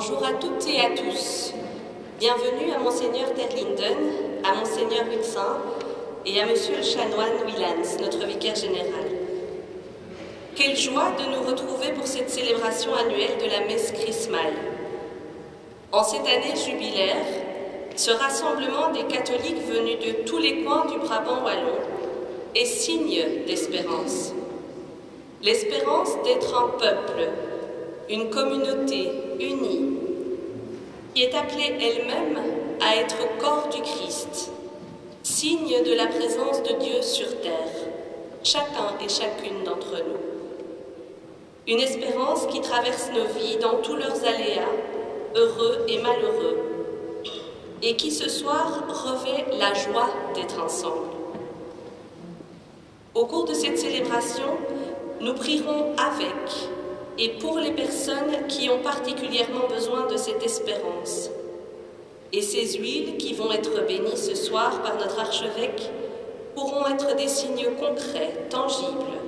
Bonjour à toutes et à tous. Bienvenue à Monseigneur Terlinden, à Monseigneur Hutsin et à Monsieur le chanoine Willans, notre vicaire général. Quelle joie de nous retrouver pour cette célébration annuelle de la messe chrismale. En cette année jubilaire, ce rassemblement des catholiques venus de tous les coins du Brabant wallon est signe d'espérance. L'espérance d'être un peuple, une communauté unie, qui est appelée elle-même à être corps du Christ, signe de la présence de Dieu sur terre, chacun et chacune d'entre nous. Une espérance qui traverse nos vies dans tous leurs aléas, heureux et malheureux, et qui ce soir revêt la joie d'être ensemble. Au cours de cette célébration, nous prierons avec et pour les personnes qui ont particulièrement besoin de cette espérance. Et ces huiles qui vont être bénies ce soir par notre archevêque pourront être des signes concrets, tangibles,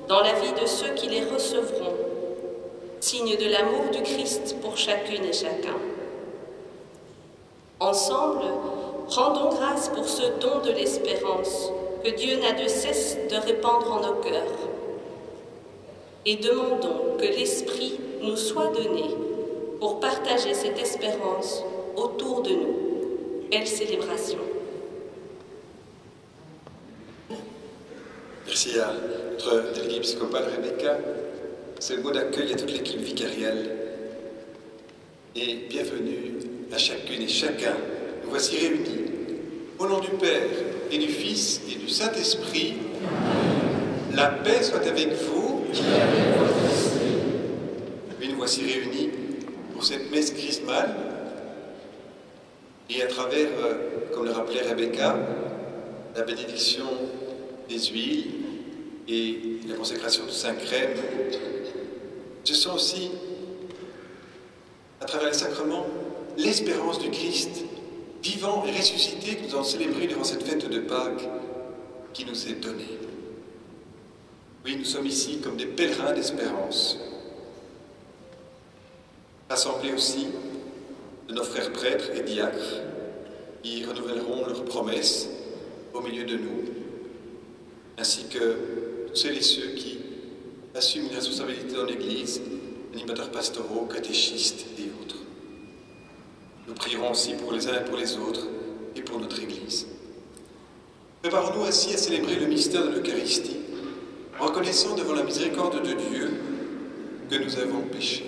dans la vie de ceux qui les recevront, signe de l'amour du Christ pour chacune et chacun. Ensemble, rendons grâce pour ce don de l'espérance que Dieu n'a de cesse de répandre en nos cœurs. Et demandons que l'Esprit nous soit donné pour partager cette espérance autour de nous. Belle célébration. Merci à notre déléguée épiscopale Rebecca. C'est le mot d'accueil à toute l'équipe vicariale. Et bienvenue à chacune et chacun. Nous voici réunis. Au nom du Père et du Fils et du Saint-Esprit, la paix soit avec vous. Oui, nous voici réunis pour cette messe chrismale et à travers, comme le rappelait Rebecca, la bénédiction des huiles et la consécration du Saint-Crème, ce sont aussi, à travers les sacrements, l'espérance du Christ vivant et ressuscité que nous avons célébré durant cette fête de Pâques qui nous est donnée. Oui, nous sommes ici comme des pèlerins d'espérance, rassemblés aussi de nos frères prêtres et diacres qui renouvelleront leurs promesses au milieu de nous, ainsi que tous celles et ceux qui assument une responsabilité dans l'Église, animateurs pastoraux, catéchistes et autres. Nous prierons aussi pour les uns et pour les autres et pour notre Église. Préparons-nous ainsi à célébrer le mystère de l'Eucharistie, en reconnaissant devant la miséricorde de Dieu que nous avons péché.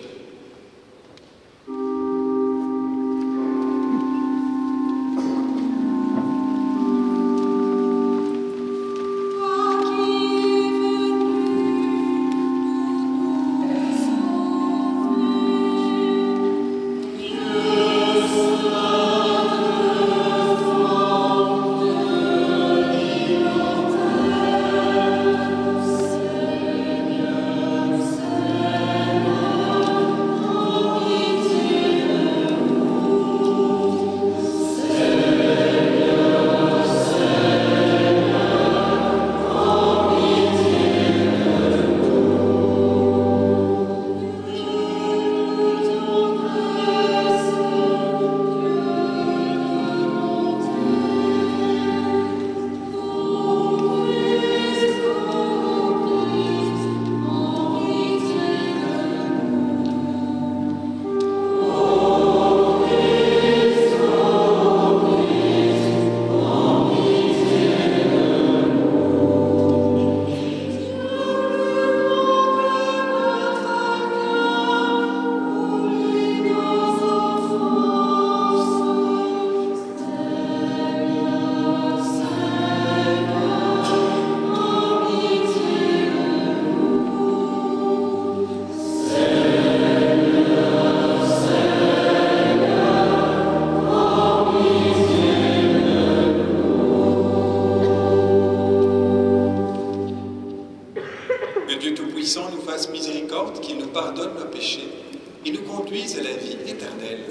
Qu'il nous pardonne nos péchés et nous conduise à la vie éternelle.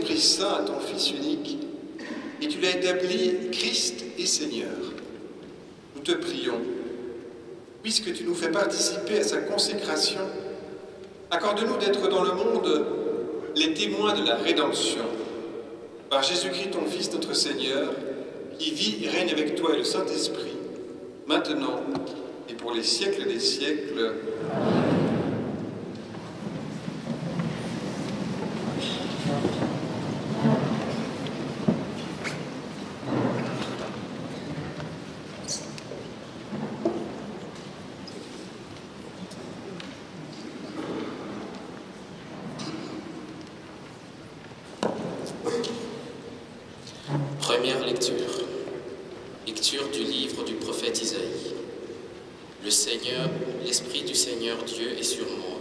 l'Esprit Saint à ton Fils unique, et tu l'as établi Christ et Seigneur. Nous te prions, puisque tu nous fais participer à sa consécration, accorde-nous d'être dans le monde les témoins de la rédemption. Par Jésus-Christ, ton Fils, notre Seigneur, qui vit et règne avec toi et le Saint-Esprit, maintenant et pour les siècles des siècles. Première lecture. Lecture du livre du prophète Isaïe. L'Esprit du Seigneur Dieu est sur moi,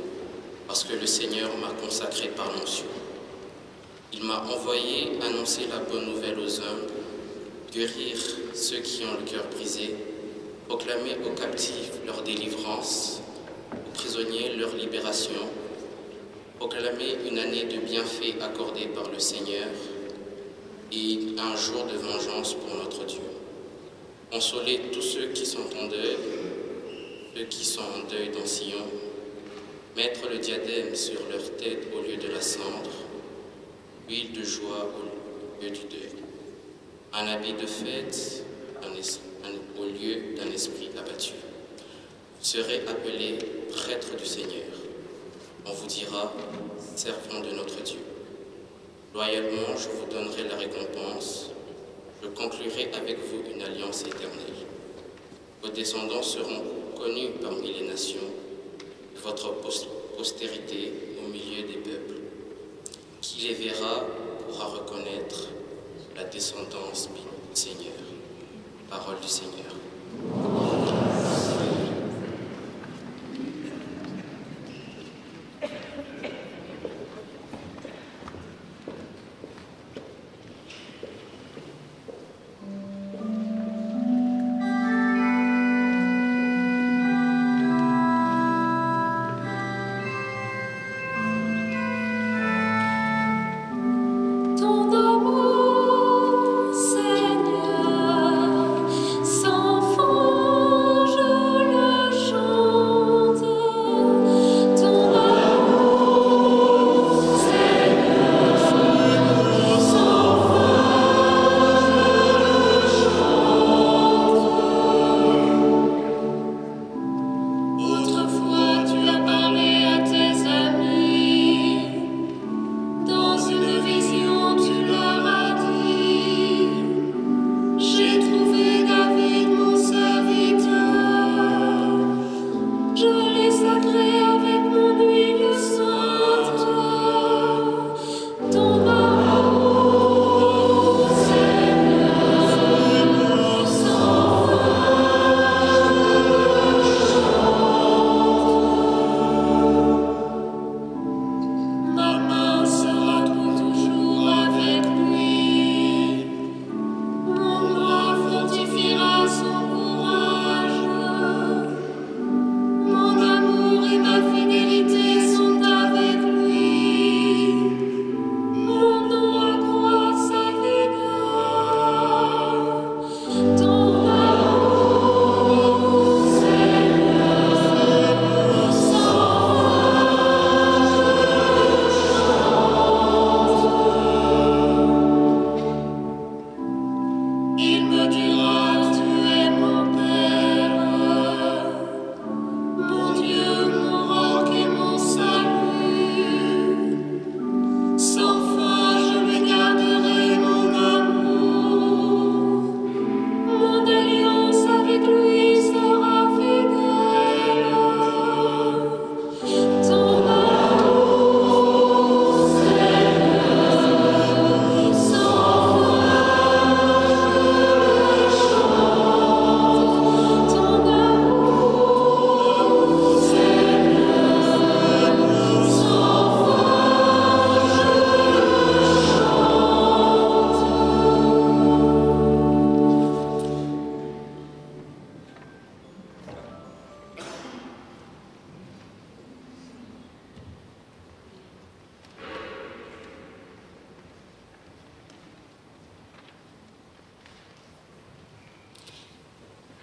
parce que le Seigneur m'a consacré par l'onction. Il m'a envoyé annoncer la bonne nouvelle aux hommes, guérir ceux qui ont le cœur brisé, proclamer aux captifs leur délivrance, aux prisonniers leur libération, proclamer une année de bienfaits accordée par le Seigneur, et un jour de vengeance pour notre Dieu. Consoler tous ceux qui sont en deuil, ceux qui sont en deuil dans Sion, mettre le diadème sur leur tête au lieu de la cendre, huile de joie au lieu du deuil, un habit de fête au lieu d'un esprit abattu. Vous serez appelés prêtres du Seigneur. On vous dira, servants de notre Dieu. Loyalement, je vous donnerai la récompense. Je conclurai avec vous une alliance éternelle. Vos descendants seront connus parmi les nations, votre postérité au milieu des peuples. Qui les verra pourra reconnaître la descendance du Seigneur. Parole du Seigneur. Seigneur, sans fond.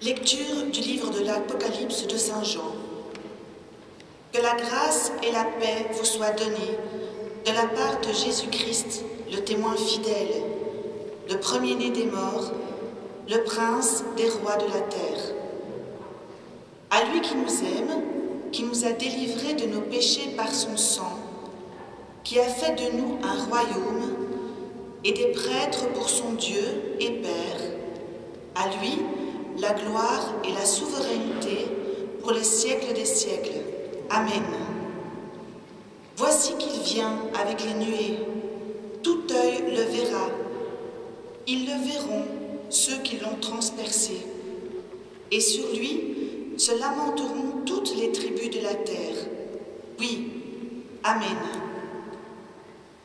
Lecture du livre de l'Apocalypse de Saint Jean. Que la grâce et la paix vous soient données de la part de Jésus-Christ, le témoin fidèle, le premier-né des morts, le prince des rois de la terre. À lui qui nous aime, qui nous a délivrés de nos péchés par son sang, qui a fait de nous un royaume et des prêtres pour son Dieu et Père, à lui la gloire et la souveraineté pour les siècles des siècles. Amen. Voici qu'il vient avec les nuées, tout œil le verra. Ils le verront, ceux qui l'ont transpercé. Et sur lui se lamenteront toutes les tribus de la terre. Oui, Amen.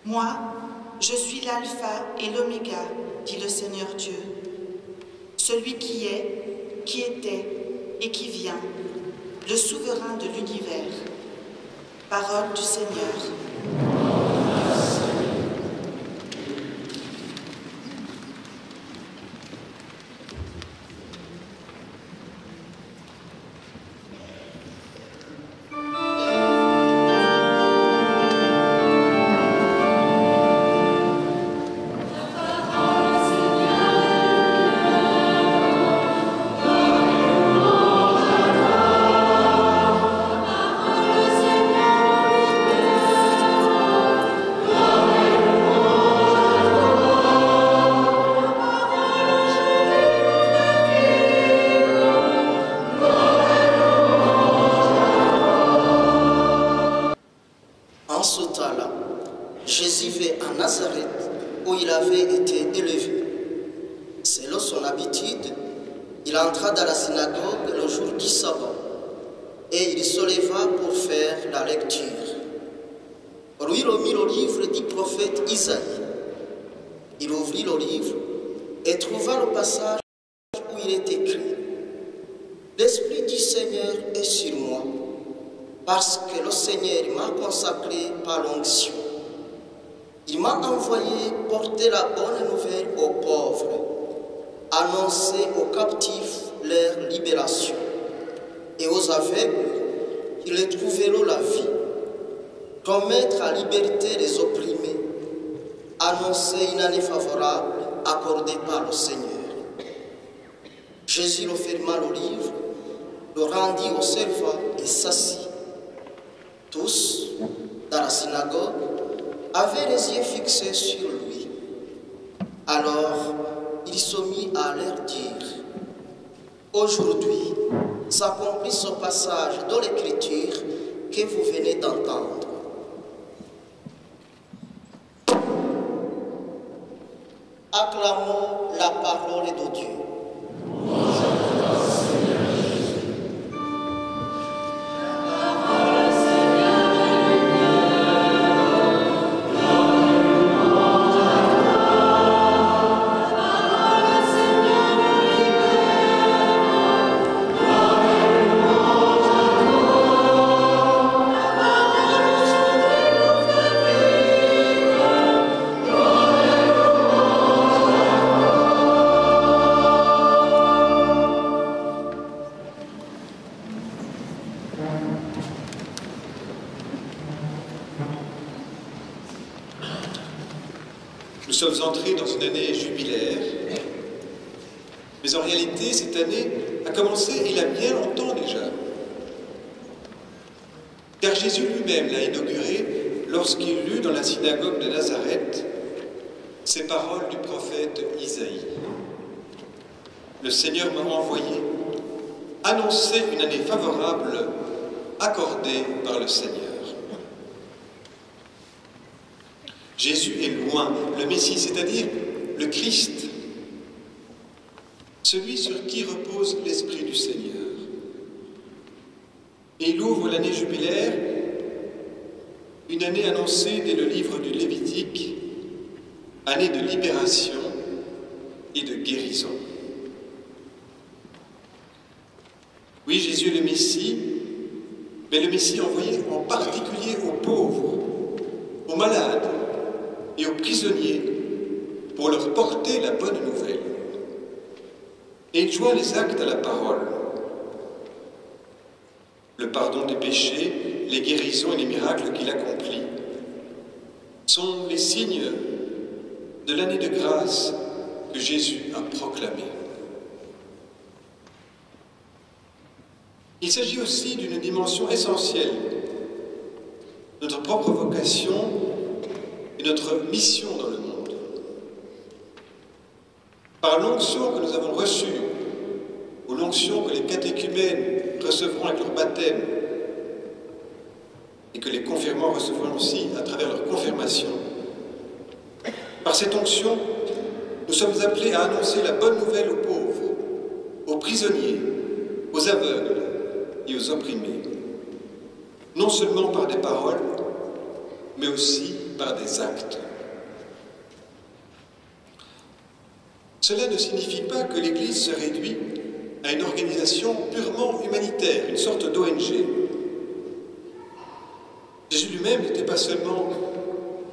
Moi, je suis l'alpha et l'oméga, dit le Seigneur Dieu, celui qui est, qui était et qui vient, le souverain de l'univers. Parole du Seigneur. Parce que le Seigneur m'a consacré par l'onction. Il m'a envoyé porter la bonne nouvelle aux pauvres, annoncer aux captifs leur libération, et aux aveugles qu'ils trouveront la vie, promettre la liberté des opprimés, annoncer une année favorable accordée par le Seigneur. Jésus le ferma le livre, le rendit aux servants et s'assit. Tous, dans la synagogue, avaient les yeux fixés sur lui. Alors, il se mit à leur dire, « Aujourd'hui, s'accomplit ce passage dans l'Écriture que vous venez d'entendre. » Acclamons la parole de Dieu. Nous sommes entrés dans une année jubilaire, mais en réalité, cette année a commencé il y a bien longtemps déjà. Car Jésus lui-même l'a inaugurée lorsqu'il lut dans la synagogue de Nazareth ces paroles du prophète Isaïe. Le Seigneur m'a envoyé annoncer une année favorable accordée par le Seigneur. Jésus est loin, le Messie, c'est-à-dire le Christ, celui sur qui repose l'Esprit du Seigneur. Et il ouvre l'année jubilaire, une année annoncée dès le livre du Lévitique, année de libération et de guérison. Oui, Jésus est le Messie, mais le Messie envoyé en particulier aux pauvres, aux malades et aux prisonniers pour leur porter la bonne nouvelle. Et il joint les actes à la parole. Le pardon des péchés, les guérisons et les miracles qu'il accomplit sont les signes de l'année de grâce que Jésus a proclamée. Il s'agit aussi d'une dimension essentielle de notre propre vocation et notre mission dans le monde. Par l'onction que nous avons reçue, ou l'onction que les catéchumènes recevront avec leur baptême, et que les confirmants recevront aussi à travers leur confirmation, par cette onction, nous sommes appelés à annoncer la bonne nouvelle aux pauvres, aux prisonniers, aux aveugles et aux opprimés, non seulement par des paroles, mais aussi par des actes. Cela ne signifie pas que l'Église se réduit à une organisation purement humanitaire, une sorte d'ONG. Jésus lui-même n'était pas seulement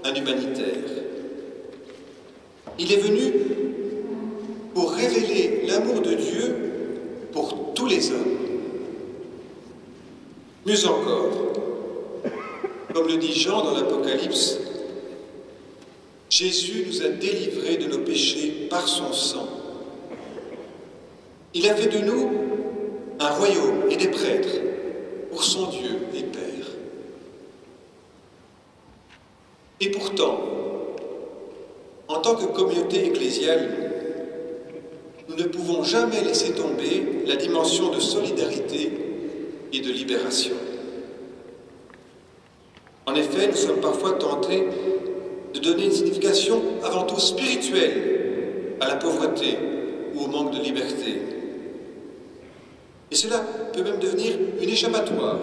un humanitaire. Il est venu pour révéler l'amour de Dieu pour tous les hommes. Mieux encore, comme le dit Jean dans l'Apocalypse, Jésus nous a délivrés de nos péchés par son sang. Il a fait de nous un royaume et des prêtres pour son Dieu et Père. Et pourtant, en tant que communauté ecclésiale, nous ne pouvons jamais laisser tomber la dimension de solidarité et de libération. En effet, nous sommes parfois tentés de donner une signification avant tout spirituelle à la pauvreté ou au manque de liberté. Et cela peut même devenir une échappatoire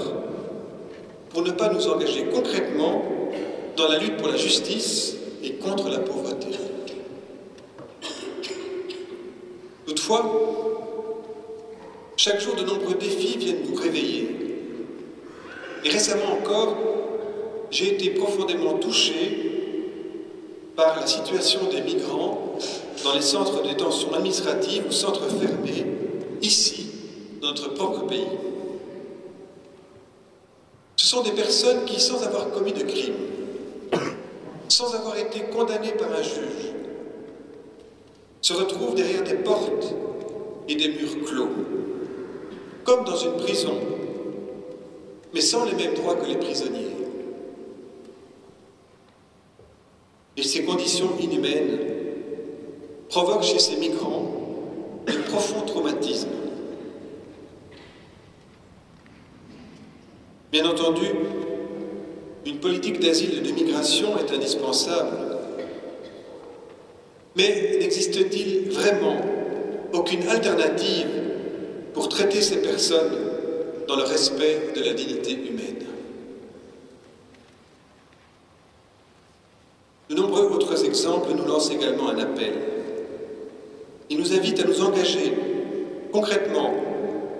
pour ne pas nous engager concrètement dans la lutte pour la justice et contre la pauvreté. Toutefois, chaque jour de nombreux défis viennent nous réveiller. Et récemment encore, j'ai été profondément touché par la situation des migrants dans les centres de détention administrative ou centres fermés, ici, dans notre propre pays. Ce sont des personnes qui, sans avoir commis de crime, sans avoir été condamnées par un juge, se retrouvent derrière des portes et des murs clos, comme dans une prison, mais sans les mêmes droits que les prisonniers. Et ces conditions inhumaines provoquent chez ces migrants de profonds traumatismes. Bien entendu, une politique d'asile et de migration est indispensable. Mais n'existe-t-il vraiment aucune alternative pour traiter ces personnes dans le respect de la dignité humaine? De nombreux autres exemples nous lancent également un appel. Ils nous invitent à nous engager concrètement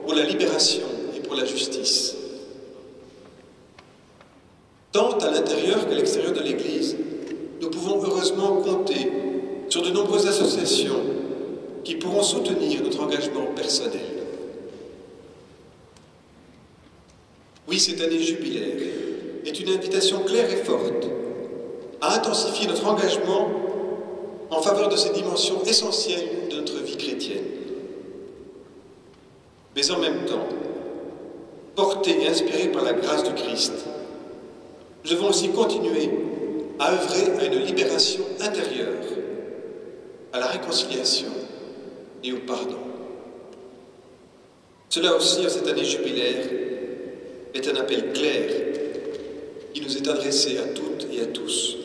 pour la libération et pour la justice. Tant à l'intérieur qu'à l'extérieur de l'Église, nous pouvons heureusement compter sur de nombreuses associations qui pourront soutenir notre engagement personnel. Oui, cette année jubilaire est une invitation claire et forte à intensifier notre engagement en faveur de ces dimensions essentielles de notre vie chrétienne. Mais en même temps, portés et inspirés par la grâce du Christ, nous devons aussi continuer à œuvrer à une libération intérieure, à la réconciliation et au pardon. Cela aussi, en cette année jubilaire, est un appel clair qui nous est adressé à toutes et à tous.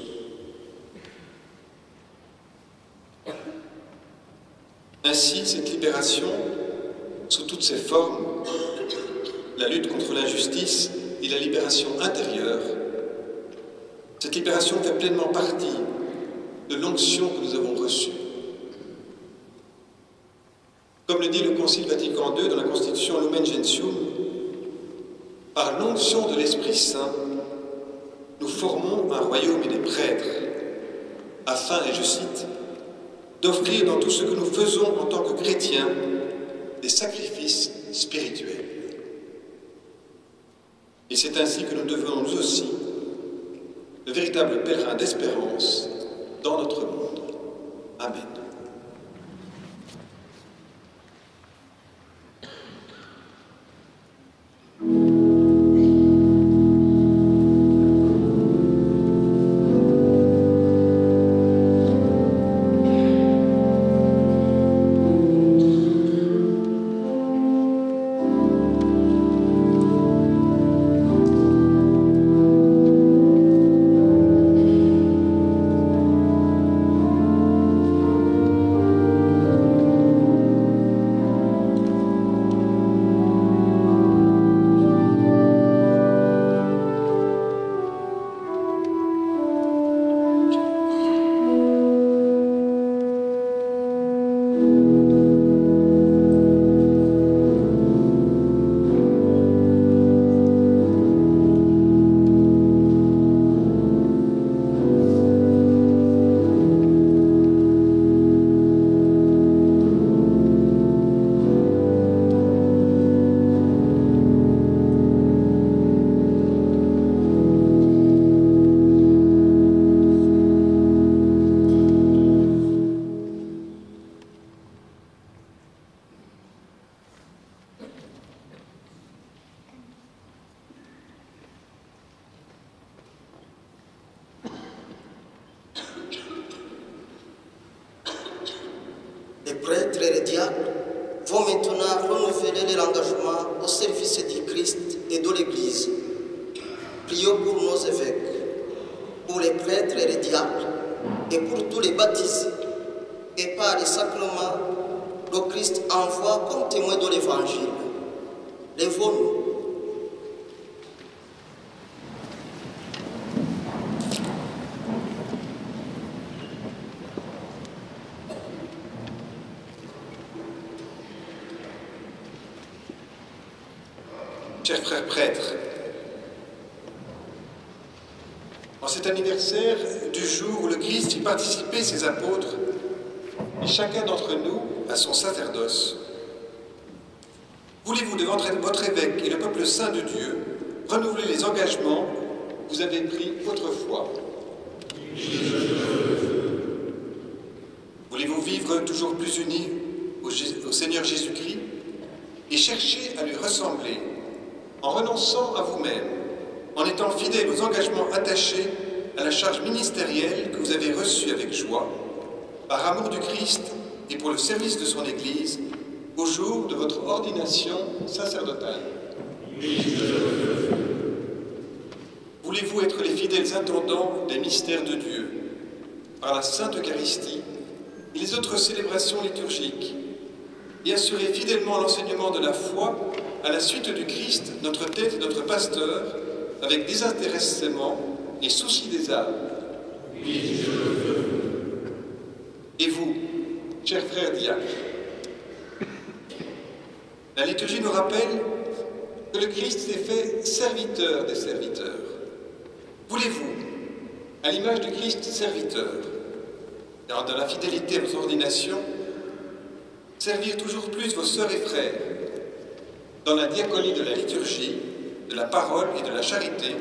Ainsi, cette libération, sous toutes ses formes, la lutte contre l'injustice et la libération intérieure, cette libération fait pleinement partie de l'onction que nous avons reçue. Comme le dit le Concile Vatican II dans la Constitution Lumen Gentium, par l'onction de l'Esprit Saint, nous formons un royaume et des prêtres, afin, et je cite, d'offrir dans tout ce que nous faisons en tant que chrétiens des sacrifices spirituels. Et c'est ainsi que nous devenons nous aussi de véritables pèlerins d'espérance dans notre monde. Amen. Les prêtres et les diacres vont maintenant renouveler l'engagement au service du Christ et de l'Église. Prions pour nos évêques, pour les prêtres et les diacres, et pour tous les baptisés, et par les sacrements, le Christ envoie comme témoin de l'Évangile. Lèvons-nous. Chers frères prêtres, en cet anniversaire du jour où le Christ fit participer ses apôtres, et chacun d'entre nous à son sacerdoce, voulez-vous devant votre évêque et le peuple saint de Dieu renouveler les engagements que vous avez pris autrefois? Voulez-vous vivre toujours plus unis au Seigneur Jésus-Christ et chercher à lui ressembler en renonçant à vous-même, en étant fidèle aux engagements attachés à la charge ministérielle que vous avez reçue avec joie, par amour du Christ et pour le service de son Église, au jour de votre ordination sacerdotale? Voulez-vous être les fidèles intendants des mystères de Dieu, par la Sainte Eucharistie et les autres célébrations liturgiques, et assurer fidèlement l'enseignement de la foi à la suite du Christ, notre tête et notre pasteur, avec désintéressement et souci des âmes? Oui, je le veux. Et vous, chers frères diacres, la liturgie nous rappelle que le Christ s'est fait serviteur des serviteurs. Voulez-vous, à l'image du Christ serviteur, dans la fidélité à vos ordinations, servir toujours plus vos sœurs et frères dans la diaconie de la liturgie, de la parole et de la charité,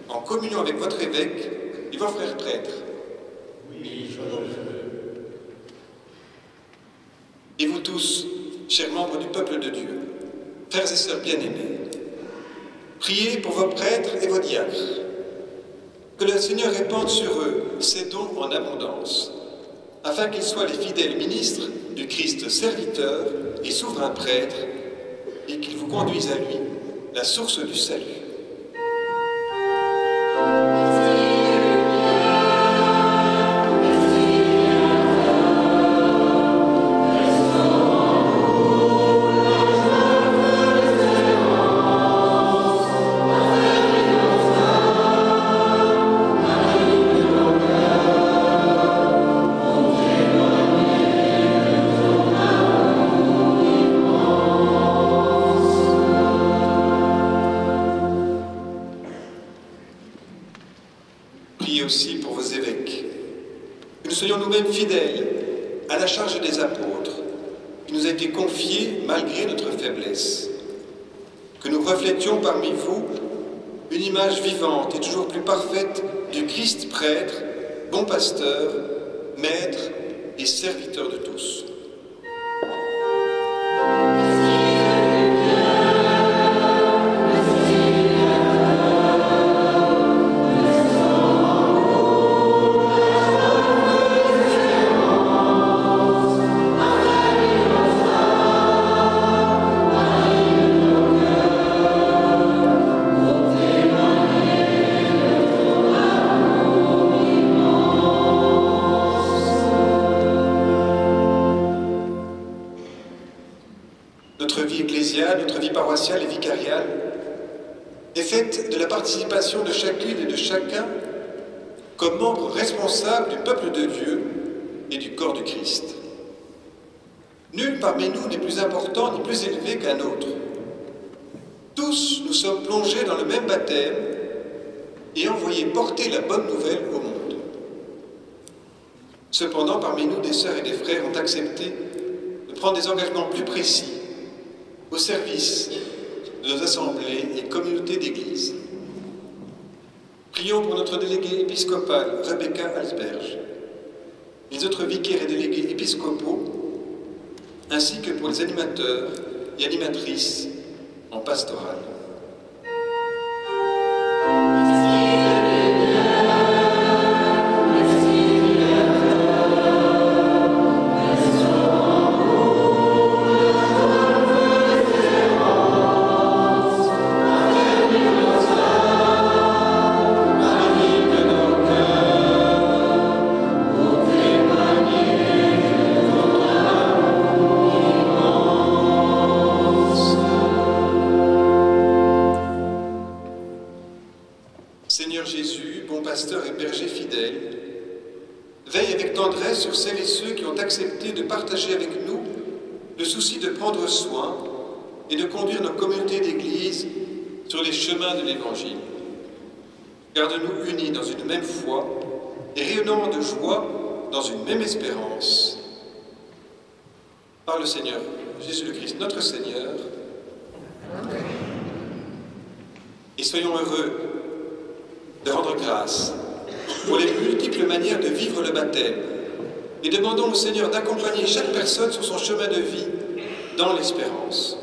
en communion avec votre évêque et vos frères prêtres? Oui, je le veux. Et vous tous, chers membres du peuple de Dieu, frères et sœurs bien-aimés, priez pour vos prêtres et vos diacres, que le Seigneur répande sur eux ses dons en abondance, afin qu'ils soient les fidèles ministres du Christ serviteur et souverain prêtre, et qu'il vous conduise à lui, la source du salut. Priez aussi pour vos évêques, que nous soyons nous-mêmes fidèles à la charge des apôtres, qui nous a été confié malgré notre faiblesse. Que nous reflétions parmi vous une image vivante et toujours plus parfaite du Christ prêtre, bon pasteur, maître et serviteur de tous. Notre vie paroissiale et vicariale est faite de la participation de chacune et de chacun comme membre responsable du peuple de Dieu et du corps du Christ. Nul parmi nous n'est plus important ni plus élevé qu'un autre. Tous nous sommes plongés dans le même baptême et envoyés porter la bonne nouvelle au monde. Cependant, parmi nous, des sœurs et des frères ont accepté de prendre des engagements plus précis au service de nos assemblées et communautés d'église. Prions pour notre délégué épiscopal, Rebecca Alsberge, les autres vicaires et délégués épiscopaux, ainsi que pour les animateurs et animatrices en pastorale. Seigneur Jésus, bon pasteur et berger fidèle, veille avec tendresse sur celles et ceux qui ont accepté de partager avec nous le souci de prendre soin et de conduire nos communautés d'église sur les chemins de l'Évangile. Garde-nous unis dans une même foi et rayonnant de joie dans une même espérance. Par le Seigneur Jésus le Christ, notre Seigneur. Amen. Et soyons heureux de rendre grâce pour les multiples manières de vivre le baptême et demandons au Seigneur d'accompagner chaque personne sur son chemin de vie dans l'espérance.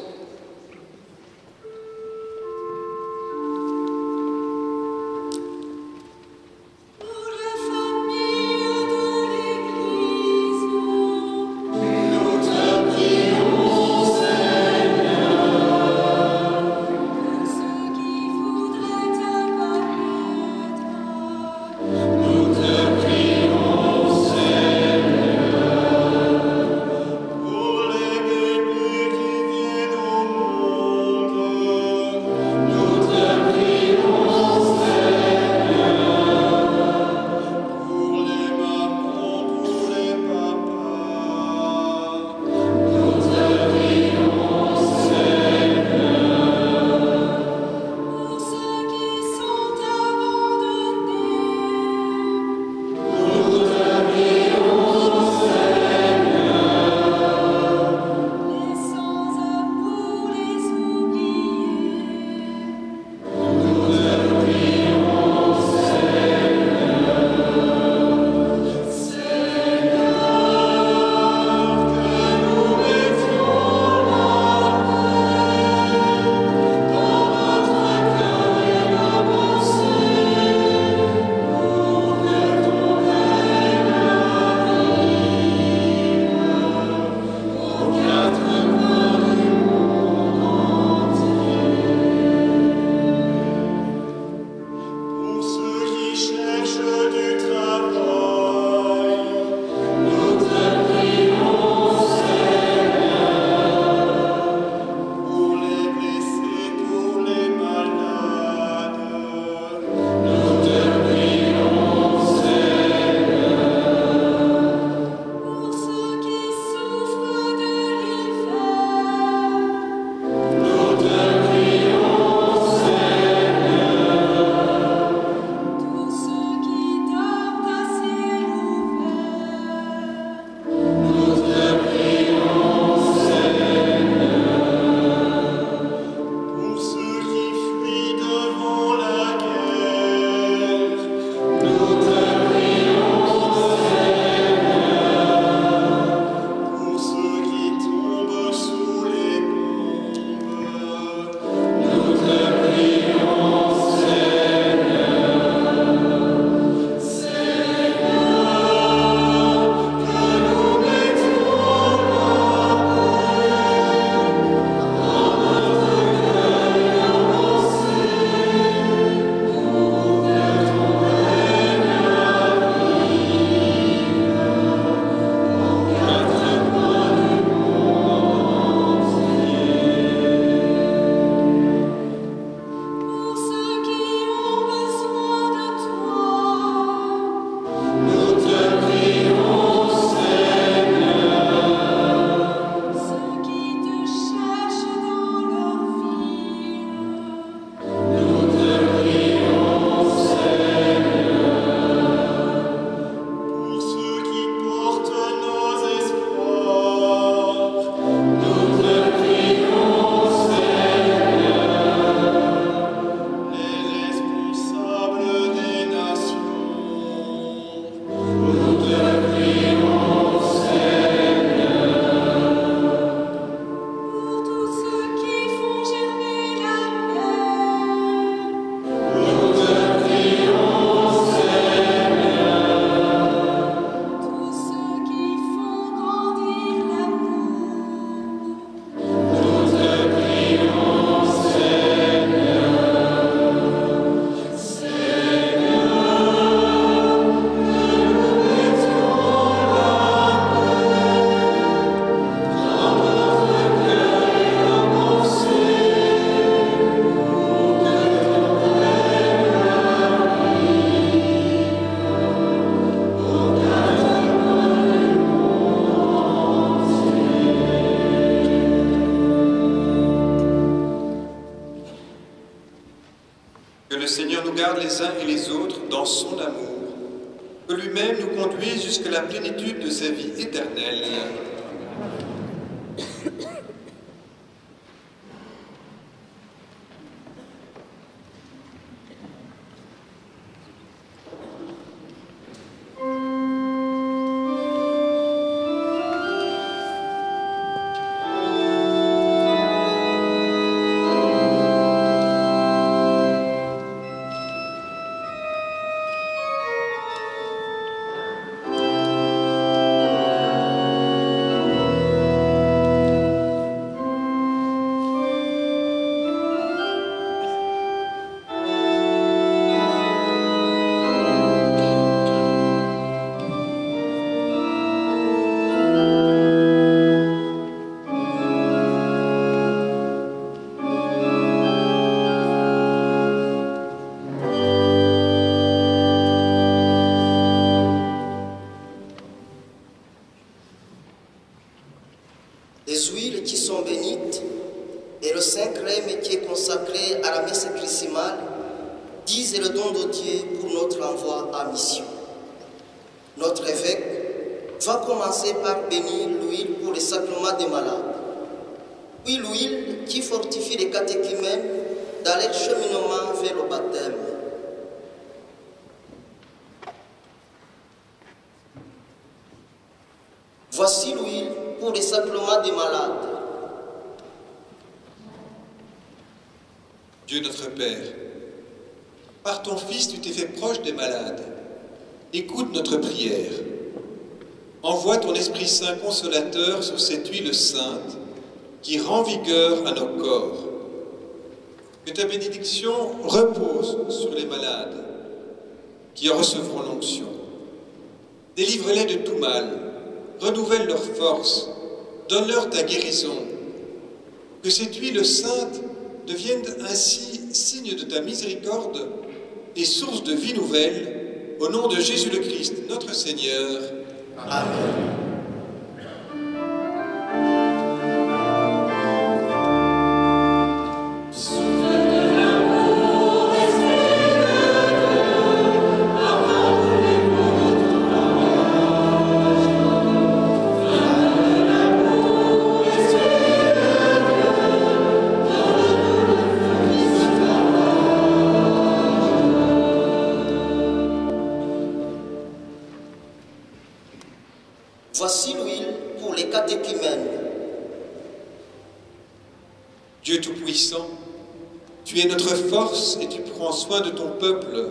Pour les bénis qui viennent les uns et les autres dans son amour, que lui-même nous conduise jusqu'à la plénitude de sa vie éternelle. Les huiles qui sont bénites et le Saint-Crème qui est consacré à la messe chrismale disent le don de Dieu pour notre envoi à mission. Notre évêque va commencer par bénir l'huile pour les sacrements des malades, puis l'huile qui fortifie les catéchumènes dans leur cheminement vers le baptême. Voici l'huile pour les sacrements des malades. Dieu notre Père, par ton Fils, tu t'es fait proche des malades. Écoute notre prière. Envoie ton Esprit Saint consolateur sur cette huile sainte qui rend vigueur à nos corps. Que ta bénédiction repose sur les malades qui en recevront l'onction. Délivre-les de tout mal, renouvelle leur force, donne-leur ta guérison. Que cette huile sainte devienne ainsi signe de ta miséricorde et source de vie nouvelle, au nom de Jésus le Christ, notre Seigneur. Amen. Voici l'huile pour les catéchumènes. Dieu Tout-Puissant, tu es notre force et tu prends soin de ton peuple.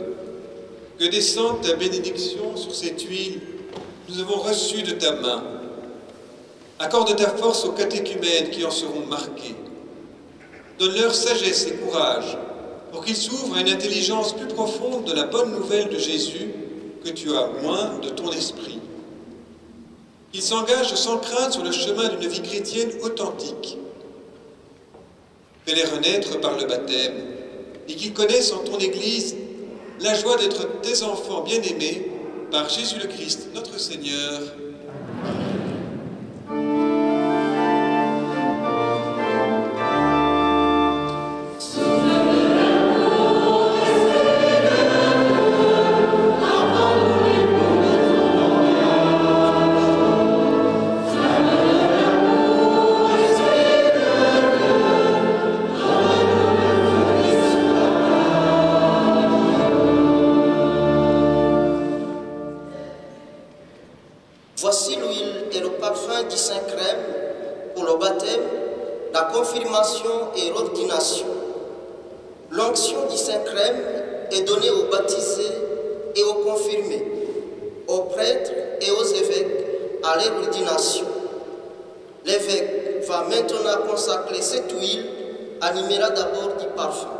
Que descende ta bénédiction sur cette huile que nous avons reçue de ta main. Accorde ta force aux catéchumènes qui en seront marqués. Donne-leur sagesse et courage pour qu'ils s'ouvrent à une intelligence plus profonde de la bonne nouvelle de Jésus que tu as oint de ton esprit. Qu'ils s'engagent sans crainte sur le chemin d'une vie chrétienne authentique. Fais-les renaître par le baptême et qu'ils connaissent en ton Église la joie d'être tes enfants bien-aimés par Jésus le Christ, notre Seigneur. Voici l'huile et le parfum du Saint-Crème pour le baptême, la confirmation et l'ordination. L'onction du Saint-Crème est donnée aux baptisés et aux confirmés, aux prêtres et aux évêques à leur ordination. L'évêque va maintenant consacrer cette huile, animera d'abord du parfum.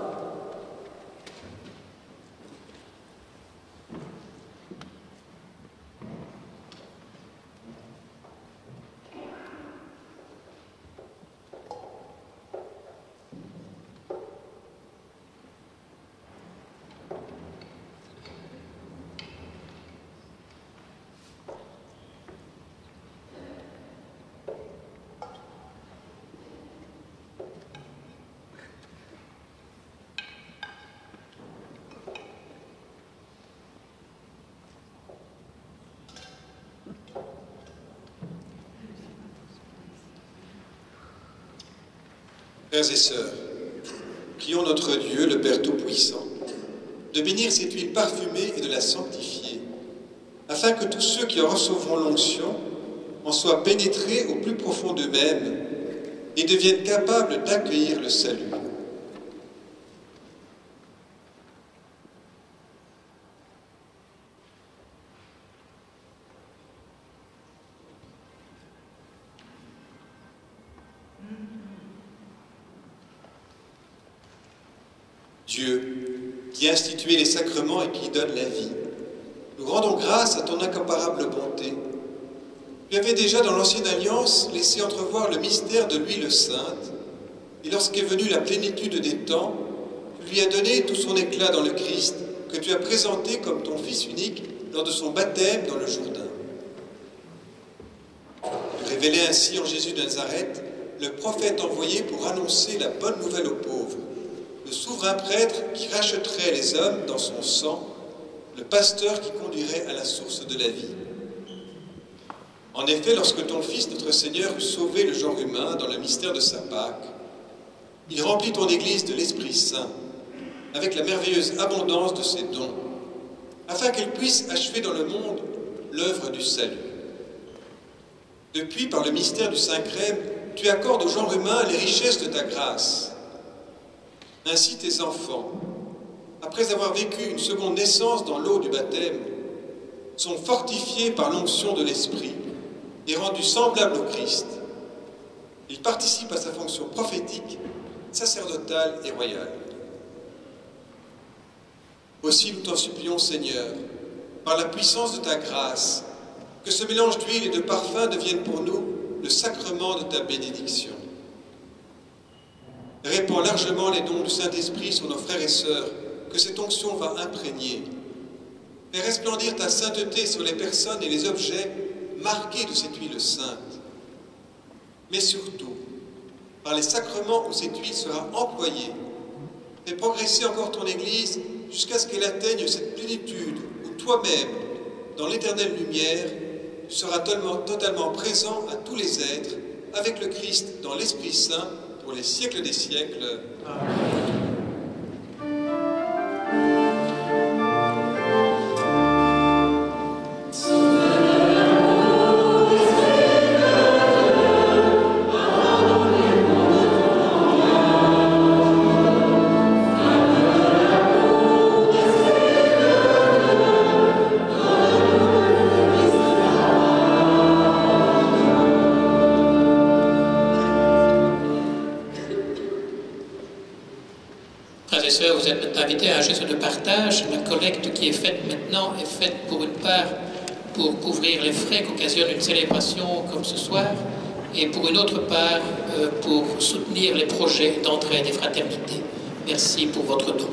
Frères et sœurs, prions notre Dieu, le Père Tout-Puissant, de bénir cette huile parfumée et de la sanctifier, afin que tous ceux qui en recevront l'onction en soient pénétrés au plus profond d'eux-mêmes et deviennent capables d'accueillir le salut. Dieu, qui a institué les sacrements et qui donne la vie, nous rendons grâce à ton incomparable bonté. Tu avais déjà dans l'Ancienne Alliance laissé entrevoir le mystère de l'huile sainte, et lorsqu'est venue la plénitude des temps, tu lui as donné tout son éclat dans le Christ, que tu as présenté comme ton Fils unique lors de son baptême dans le Jourdain. Tu révélais ainsi en Jésus de Nazareth le prophète envoyé pour annoncer la bonne nouvelle aux pauvres, le souverain prêtre qui rachèterait les hommes dans son sang, le pasteur qui conduirait à la source de la vie. En effet, lorsque ton Fils, notre Seigneur, eut sauvé le genre humain dans le mystère de sa Pâque, il remplit ton Église de l'Esprit Saint, avec la merveilleuse abondance de ses dons, afin qu'elle puisse achever dans le monde l'œuvre du salut. Depuis, par le mystère du Saint-Crème, tu accordes au genre humain les richesses de ta grâce. Ainsi tes enfants, après avoir vécu une seconde naissance dans l'eau du baptême, sont fortifiés par l'onction de l'Esprit et rendus semblables au Christ. Ils participent à sa fonction prophétique, sacerdotale et royale. Aussi nous t'en supplions, Seigneur, par la puissance de ta grâce, que ce mélange d'huile et de parfum devienne pour nous le sacrement de ta bénédiction. Répands largement les dons du Saint-Esprit sur nos frères et sœurs, que cette onction va imprégner. Fais resplendir ta sainteté sur les personnes et les objets marqués de cette huile sainte. Mais surtout, par les sacrements où cette huile sera employée, fais progresser encore ton Église jusqu'à ce qu'elle atteigne cette plénitude où toi-même, dans l'éternelle lumière, tu seras totalement présent à tous les êtres, avec le Christ dans l'Esprit Saint, pour les siècles des siècles. Amen. Vous êtes invités à un geste de partage. La collecte qui est faite maintenant est faite pour une part pour couvrir les frais qu'occasionne une célébration comme ce soir et pour une autre part pour soutenir les projets d'entraide et fraternité. Merci pour votre don.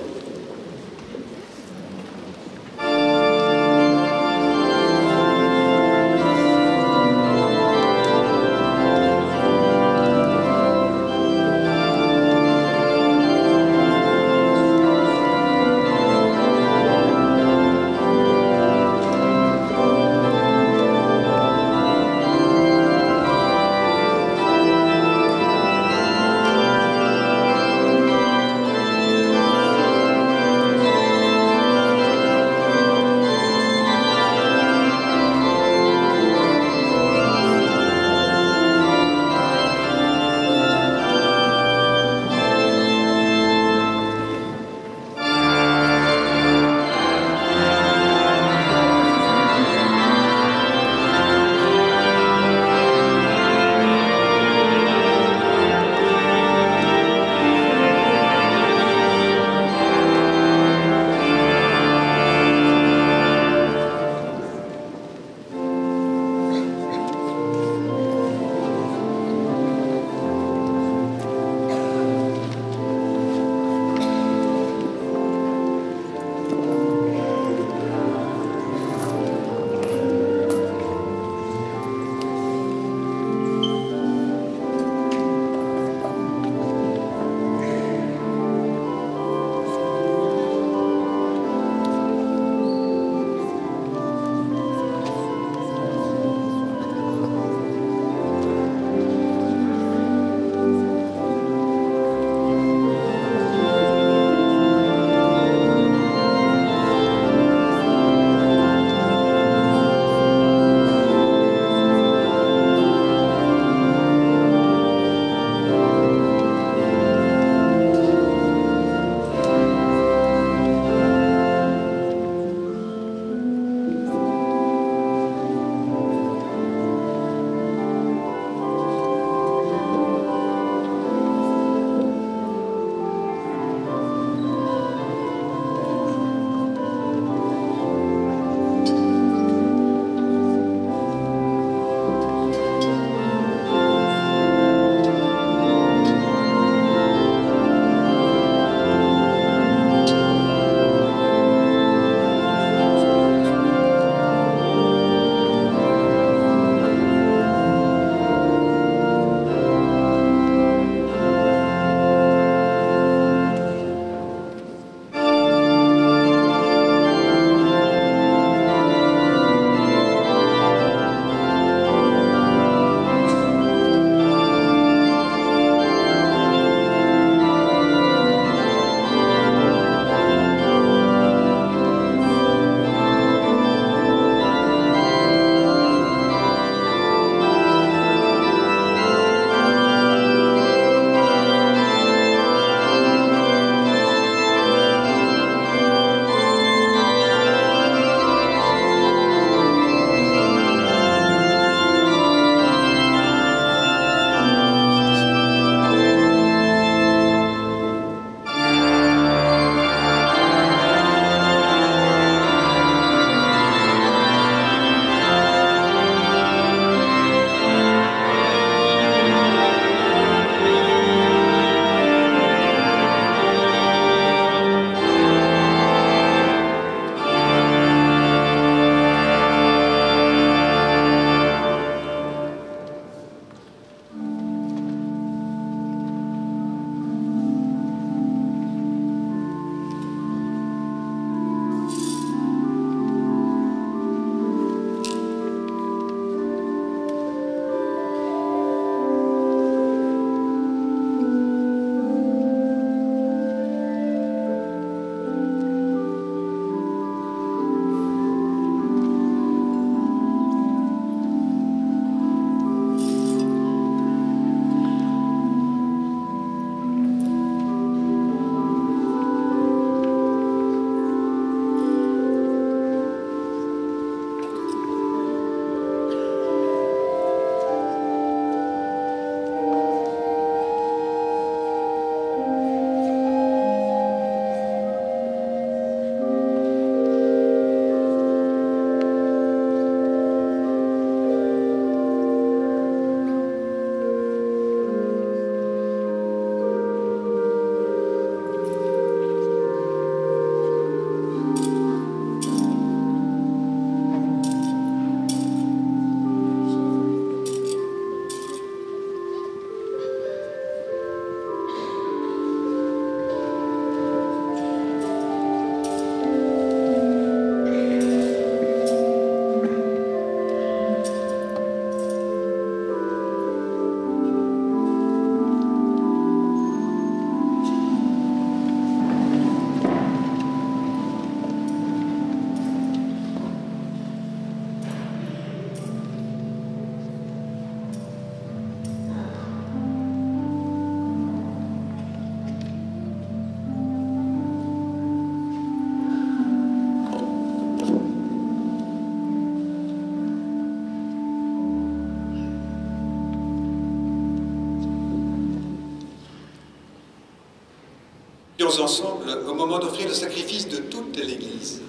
Prions ensemble au moment d'offrir le sacrifice de toute l'Église.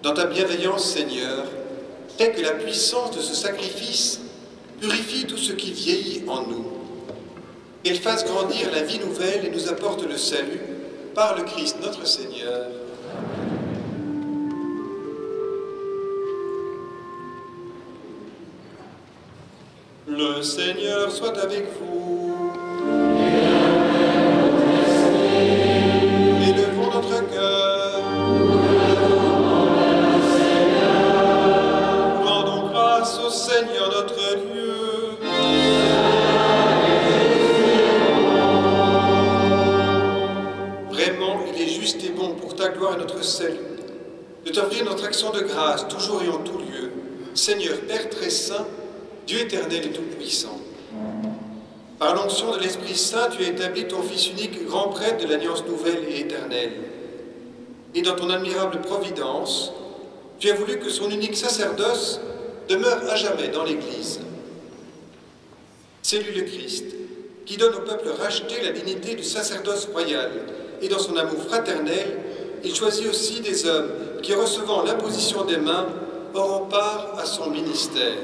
Dans ta bienveillance, Seigneur, fais que la puissance de ce sacrifice purifie tout ce qui vieillit en nous. Qu'elle fasse grandir la vie nouvelle et nous apporte le salut par le Christ notre Seigneur. Le Seigneur soit avec vous. Élevons notre cœur. Rendons grâce au Seigneur notre Dieu. Vraiment, il est juste et bon pour ta gloire et notre salut de t'offrir notre action de grâce toujours et en tout lieu. Seigneur, Père très saint, Dieu éternel et tout-puissant, par l'onction de l'Esprit Saint, tu as établi ton Fils unique, grand prêtre de l'Alliance nouvelle et éternelle. Et dans ton admirable providence, tu as voulu que son unique sacerdoce demeure à jamais dans l'Église. C'est lui le Christ, qui donne au peuple racheté la dignité du sacerdoce royal, et dans son amour fraternel, il choisit aussi des hommes qui, recevant l'imposition des mains, auront part à son ministère.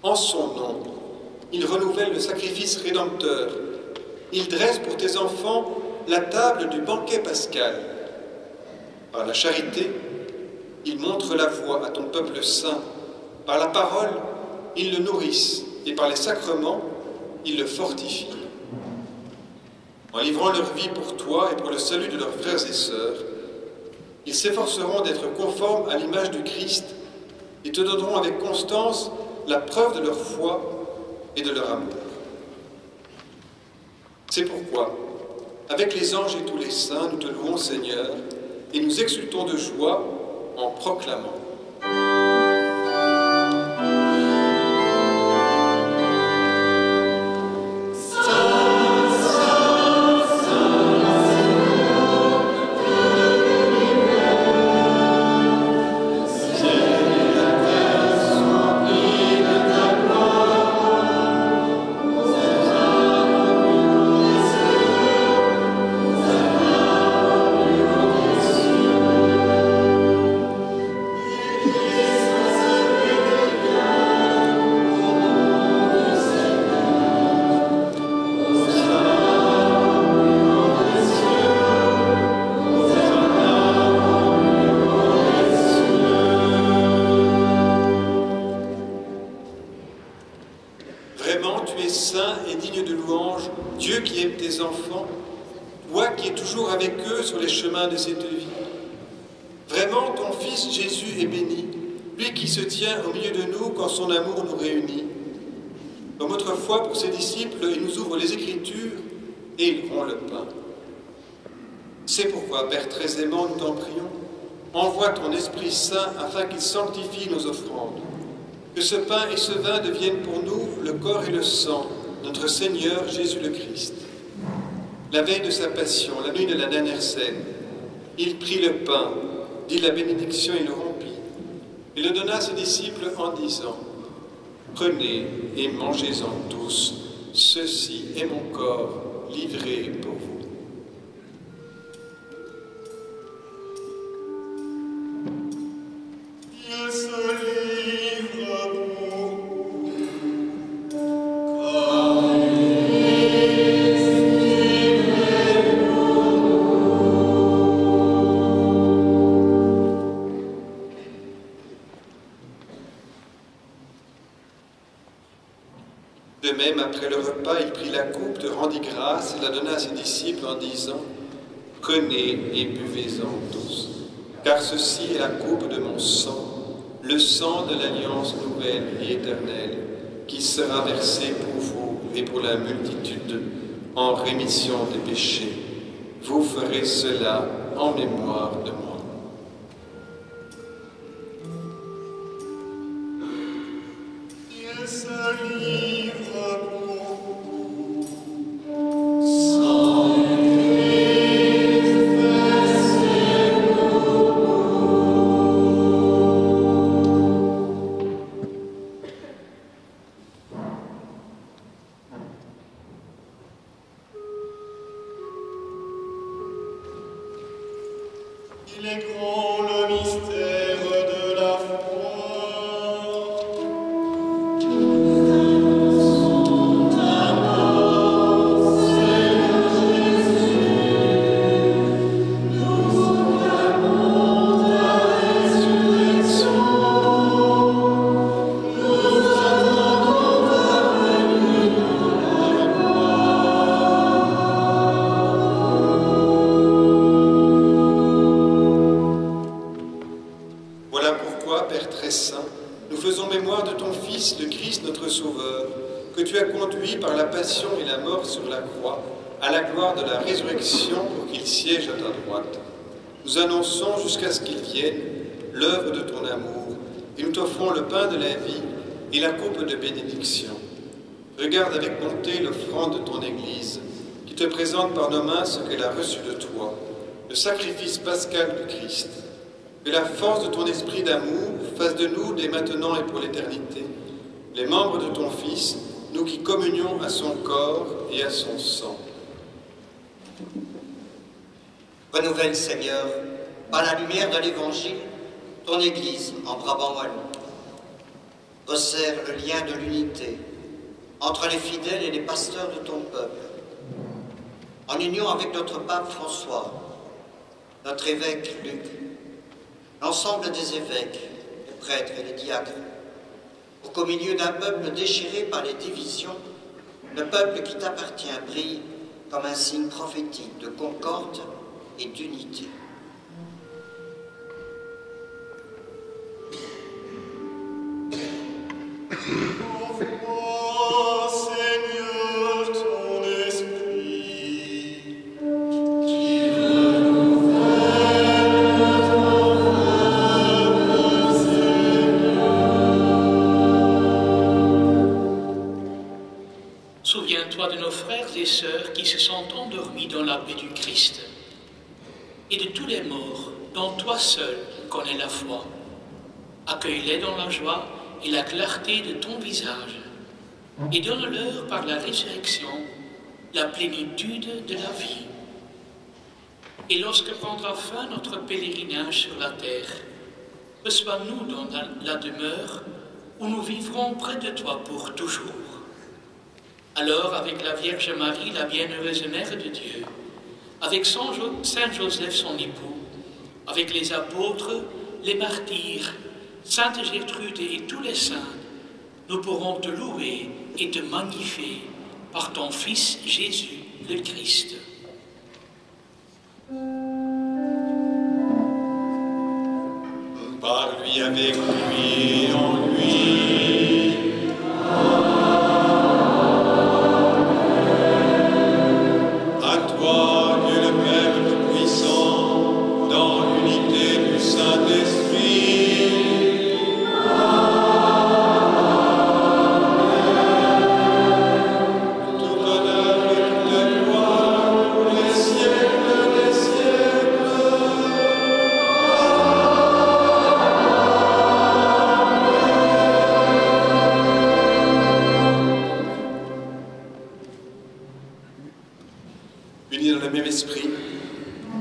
En son nom, il renouvelle le sacrifice rédempteur. Il dresse pour tes enfants la table du banquet pascal. Par la charité, il montre la voie à ton peuple saint. Par la parole, il le nourrisse, et par les sacrements, il le fortifie. En livrant leur vie pour toi et pour le salut de leurs frères et sœurs, ils s'efforceront d'être conformes à l'image du Christ et te donneront avec constance la preuve de leur foi et de leur amour. C'est pourquoi, avec les anges et tous les saints, nous te louons, Seigneur, et nous exultons de joie en proclamant. Vraiment, tu es saint et digne de louange, Dieu qui aime tes enfants, toi qui es toujours avec eux sur les chemins de cette vie. Vraiment, ton Fils Jésus est béni, lui qui se tient au milieu de nous quand son amour nous réunit. Comme autrefois pour ses disciples, il nous ouvre les Écritures et il rompt le pain. C'est pourquoi, Père très aimant, nous t'en prions, envoie ton Esprit Saint afin qu'il sanctifie nos offrandes. Que ce pain et ce vin deviennent pour nous le corps et le sang de notre Seigneur Jésus le Christ. La veille de sa passion, la nuit de la dernière scène, il prit le pain, dit la bénédiction et le rompit. Il le donna à ses disciples en disant : « Prenez et mangez-en tous, ceci est mon corps livré pour vous. » De même, après le repas, il prit la coupe, te rendit grâce et la donna à ses disciples en disant : « Prenez et buvez-en tous, car ceci est la coupe de mon sang, le sang de l'alliance nouvelle et éternelle, qui sera versé pour vous et pour la multitude en rémission des péchés. Vous ferez cela en mémoire de moi. » Voilà pourquoi, Père très saint, nous faisons mémoire de ton Fils, le Christ, notre Sauveur, que tu as conduit par la passion et la mort sur la croix à la gloire de la résurrection pour qu'il siège à ta droite. Nous annonçons jusqu'à ce qu'il vienne l'œuvre de ton amour et nous t'offrons le pain de la vie et la coupe de bénédiction. Regarde avec bonté l'offrande de ton Église qui te présente par nos mains ce qu'elle a reçu de toi, le sacrifice pascal du Christ. Que la force de ton esprit d'amour fasse de nous, dès maintenant et pour l'éternité, les membres de ton Fils, nous qui communions à son corps et à son sang. Renouvelle, Seigneur, par la lumière de l'Évangile, ton Église en Brabant-Wallon. Resserre le lien de l'unité entre les fidèles et les pasteurs de ton peuple. En union avec notre pape François, notre évêque Luc, l'ensemble des évêques, les prêtres et les diacres, pour qu'au milieu d'un peuple déchiré par les divisions, le peuple qui t'appartient brille comme un signe prophétique de concorde et d'unité. Souviens-toi de nos frères et sœurs qui se sont endormis dans la paix du Christ, et de tous les morts dont toi seul connais la foi. Accueille-les dans la joie et la clarté de ton visage, et donne-leur par la résurrection la plénitude de la vie. Et lorsque prendra fin notre pèlerinage sur la terre, reçois-nous dans la demeure où nous vivrons près de toi pour toujours. Alors, avec la Vierge Marie, la bienheureuse Mère de Dieu, avec Saint Joseph, son époux, avec les apôtres, les martyrs, Sainte Gertrude et tous les saints, nous pourrons te louer et te magnifier par ton Fils Jésus le Christ. Par lui, avec lui, en lui. À toi, Dieu le Père Tout-Puissant, dans l'unité du Saint-Esprit. Tout honneur et toute gloire pour les siècles des siècles. Unis dans le même esprit,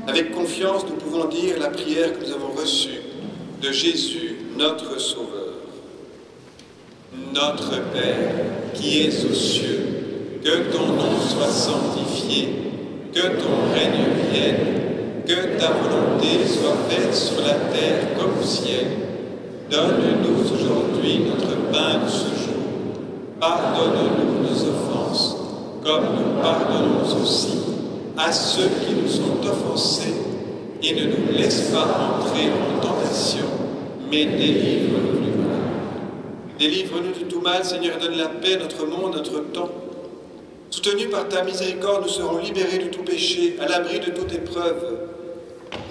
avec confiance, nous pouvons dire la prière que nous avons reçue de Jésus, notre Sauveur. Notre Père, qui es aux cieux, que ton nom soit sanctifié, que ton règne vienne, que ta volonté soit faite sur la terre comme au ciel. Donne-nous aujourd'hui notre pain de ce jour. Pardonne-nous nos offenses, comme nous pardonnons aussi à ceux qui nous sont offensés, et ne nous laisse pas entrer en tentation, mais délivre-nous du mal. Délivre-nous de tout mal, Seigneur, et donne la paix à notre monde, notre temps. Soutenus par ta miséricorde, nous serons libérés de tout péché, à l'abri de toute épreuve.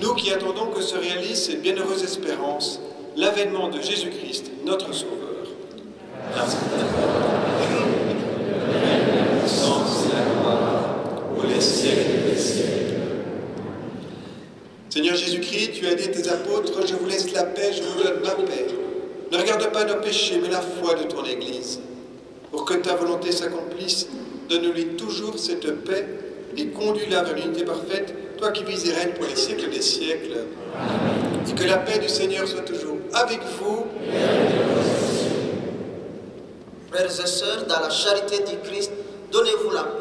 Nous qui attendons que se réalise cette bienheureuse espérance, l'avènement de Jésus-Christ, notre Sauveur. Grâce à la puissance et la gloire, pour les siècles des siècles. Seigneur Jésus-Christ, tu as dit à tes apôtres, je vous laisse la paix, je vous donne ma paix. Ne regarde pas nos péchés, mais la foi de ton Église. Pour que ta volonté s'accomplisse, donne-lui toujours cette paix et conduis-la vers l'unité parfaite, toi qui vis et règnes pour les siècles des siècles. Amen. Et que la paix du Seigneur soit toujours avec vous. Frères et sœurs, dans la charité du Christ, donnez-vous la paix.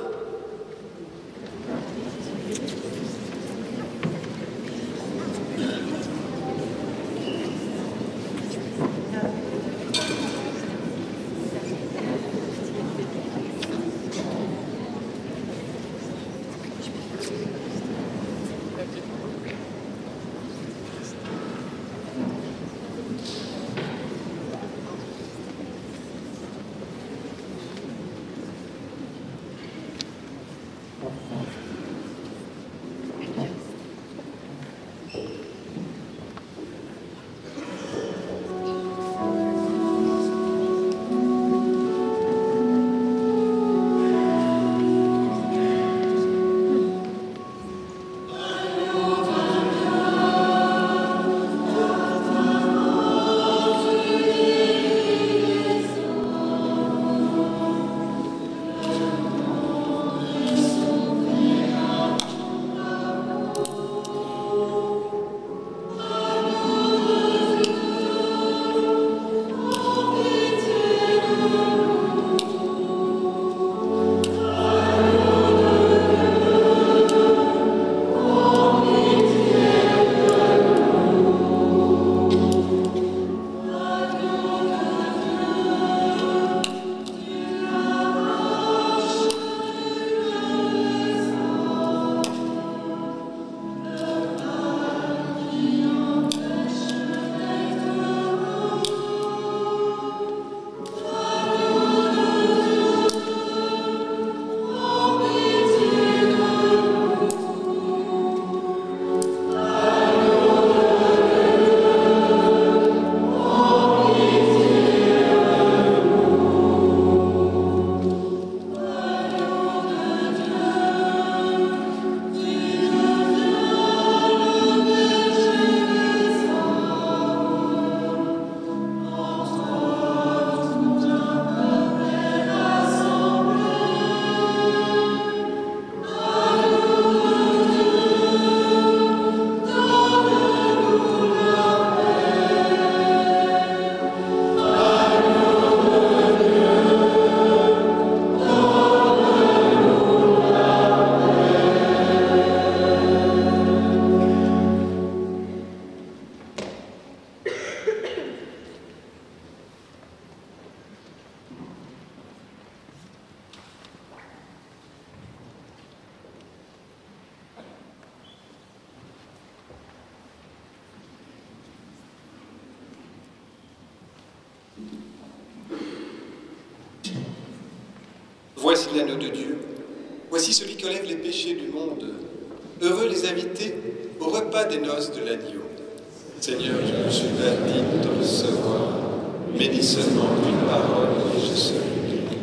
Voici l'agneau de Dieu. Voici celui qui enlève les péchés du monde. Heureux les invités au repas des noces de l'agneau. Seigneur, je ne suis pas digne de recevoir, mais dis seulement une parole et je serai guéri.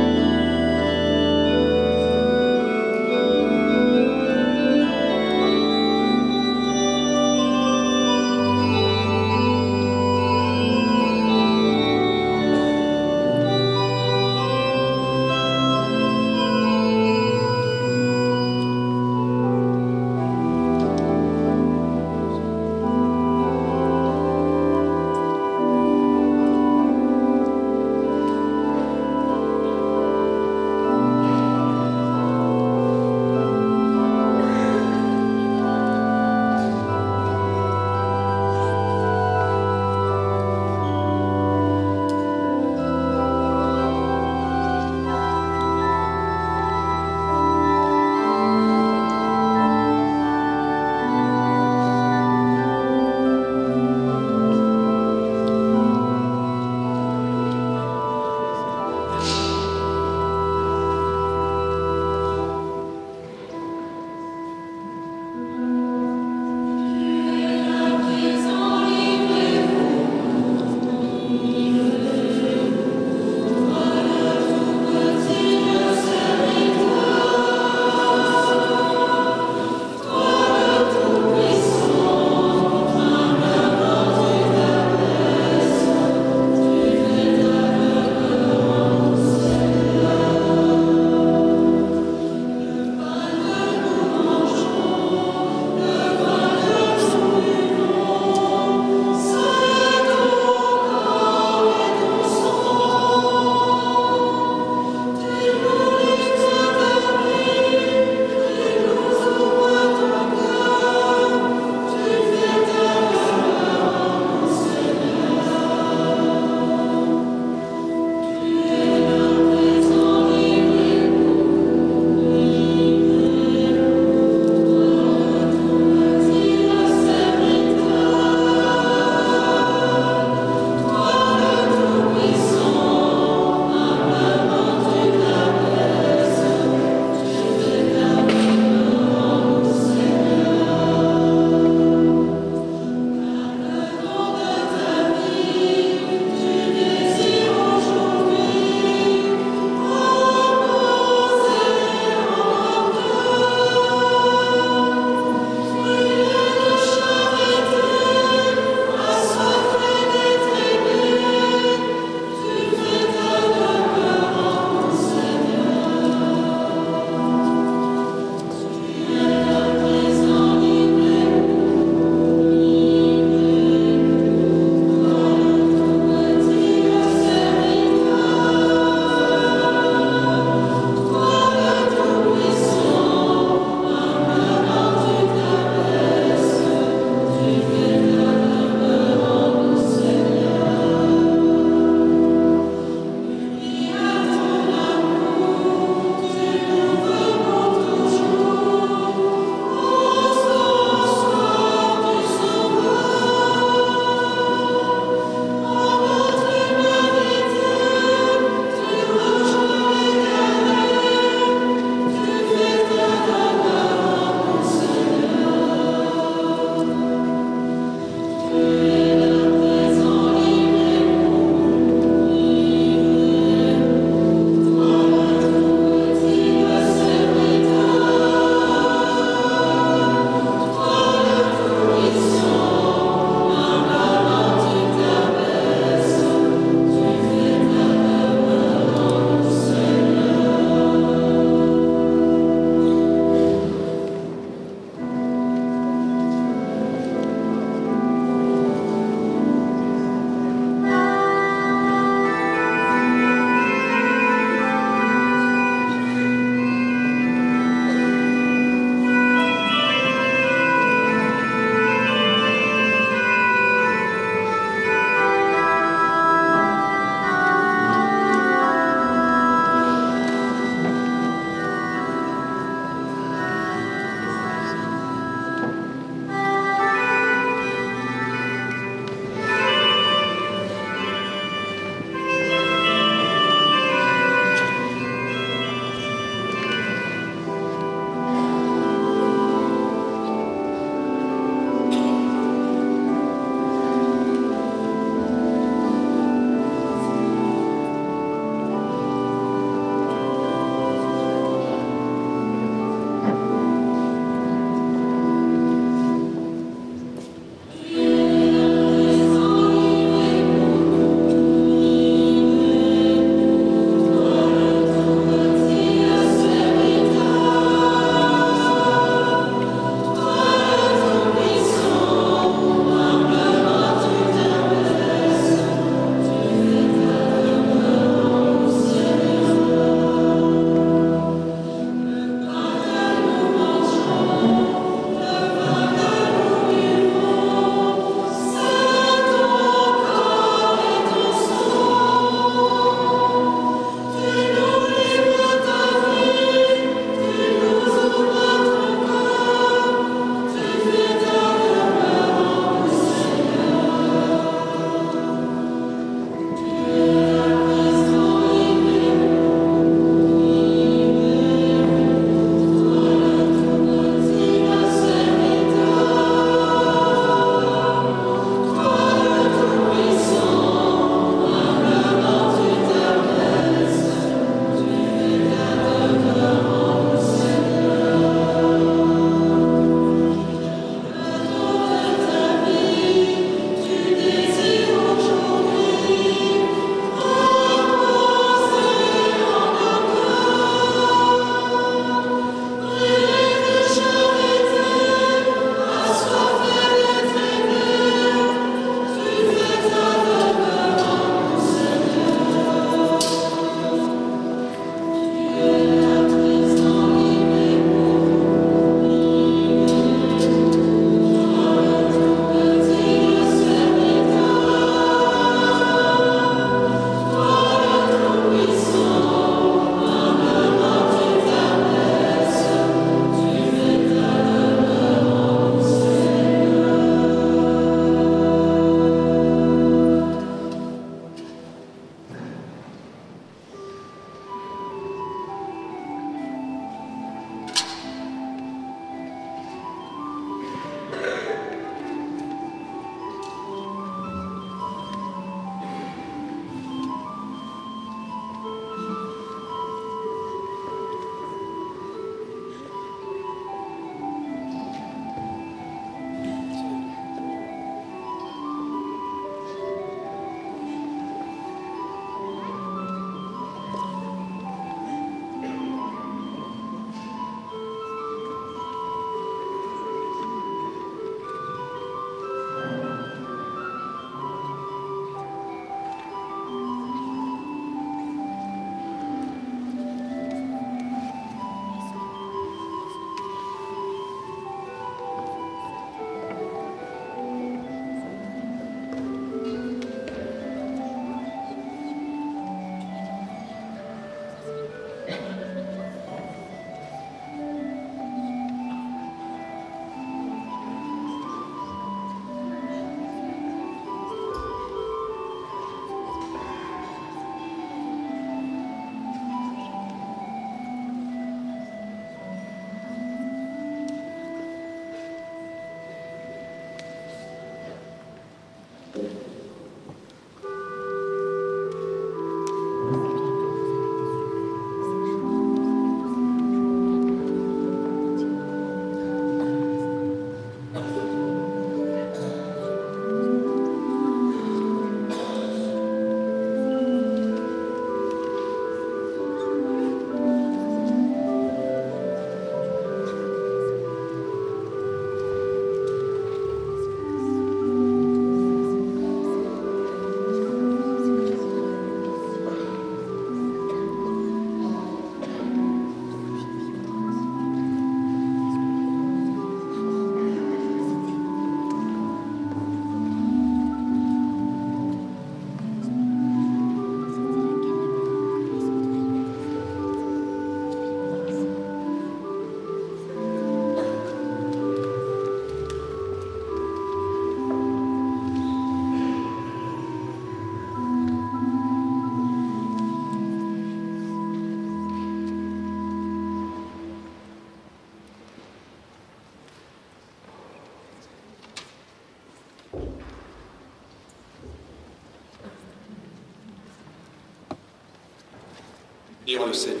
Prions le Seigneur.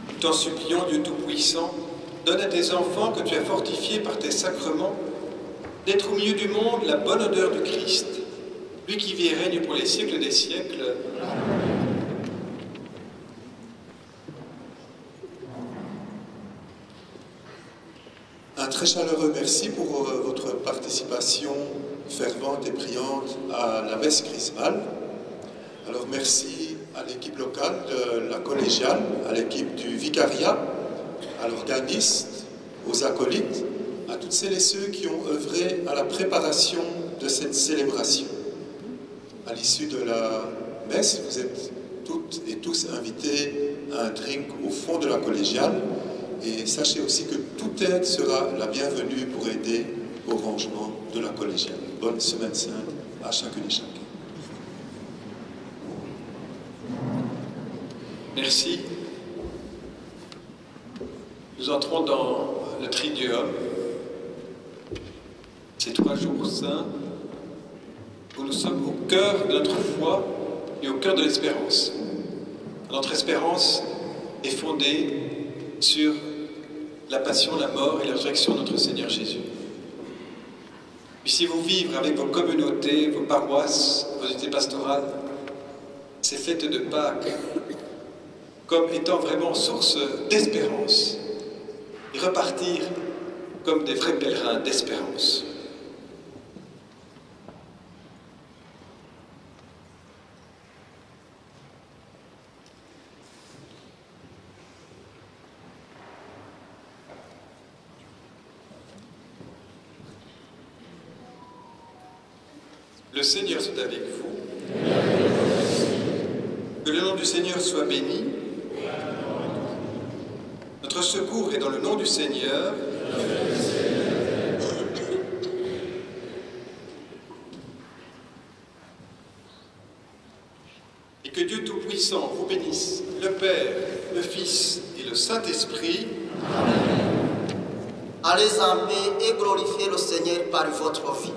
Nous t'en supplions, Dieu Tout-Puissant, donne à tes enfants que tu as fortifiés par tes sacrements d'être au milieu du monde la bonne odeur du Christ, lui qui vit et règne pour les siècles des siècles. Un très chaleureux merci pour votre participation fervente et priante à la messe chrismale. Alors merci à l'équipe locale de la collégiale, à l'équipe du vicariat, à l'organiste, aux acolytes, à toutes celles et ceux qui ont œuvré à la préparation de cette célébration. À l'issue de la messe, vous êtes toutes et tous invités à un drink au fond de la collégiale. Et sachez aussi que toute aide sera la bienvenue pour aider au rangement de la collégiale. Bonne semaine sainte à chacune et chacun. Merci. Nous entrons dans le Triduum, ces 3 jours saints où nous sommes au cœur de notre foi et au cœur de l'espérance. Notre espérance est fondée sur la passion, la mort et la résurrection de notre Seigneur Jésus. Puissiez-vous vivre avec vos communautés, vos paroisses, vos unités pastorales, ces fêtes de Pâques, comme étant vraiment source d'espérance, et repartir comme des vrais pèlerins d'espérance. Le Seigneur soit avec vous. Que le nom du Seigneur soit béni. Notre secours est dans le nom du Seigneur. Et que Dieu Tout-Puissant vous bénisse, le Père, le Fils et le Saint-Esprit. Allez en paix et glorifiez le Seigneur par votre vie.